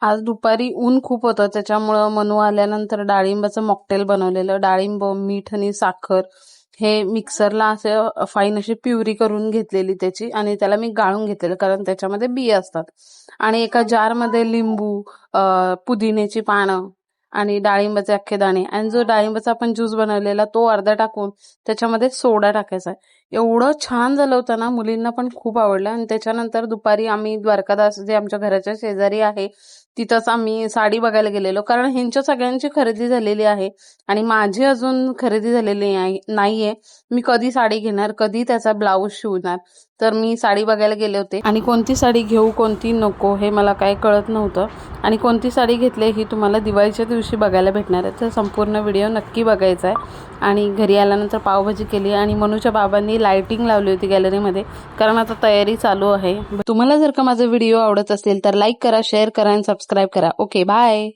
आज दुपारी ऊन खूप होतं, त्याच्यामुळं मनू आल्यानंतर डाळिंबाचं मॉकटेल बनवलेलं. डाळिंब, मीठ आणि साखर हे मिक्सरला असे फाईन अशी प्युरी करून घेतलेली त्याची, आणि त्याला मी गाळून घेतलेलं कारण त्याच्यामध्ये बिया असतात. आणि एका जारमध्ये लिंबू, पुदिन्याची पानं आणि डाळिंबाचे अख्खे दाणे, आणि जो डाळिंबाचा आपण ज्यूस बनवलेला तो अर्धा टाकून त्याच्यामध्ये सोडा टाकायचा आहे. एवढं छान झालं होतं ना, मुलींना पण खूप आवडलं. आणि त्याच्यानंतर दुपारी आम्ही द्वारकादास, जे आमच्या घराच्या शेजारी आहे, तिथंच आम्ही साडी बघायला गेलेलो, कारण ह्यांच्या सगळ्यांची खरेदी झालेली आहे आणि माझी अजून खरेदी झालेली नाहीये. मी कधी साडी घेणार, कधी त्याचा ब्लाऊज शिवणार. तर मी साडी बघायला गेले होते, आणि कोणती साडी घेऊ कोणती नको हे मला काही कळत नव्हतं. आणि कोणती साडी घेतली ही तुम्हाला दिवाळीच्या दिवशी बघायला भेटणार आहे, तर संपूर्ण व्हिडिओ नक्की बघायचा आहे. आणि घरी आल्यानंतर पावभाजी केली, आणि मनूच्या बाबांनी लाइटिंग लावली होती गॅलरीमध्ये, कारण आता तयारी चालू आहे. तुम्हाला जर का माझा व्हिडिओ आवडत असेल तर लाईक करा, शेअर करा आणि सबस्क्राईब करा. Okay, bye.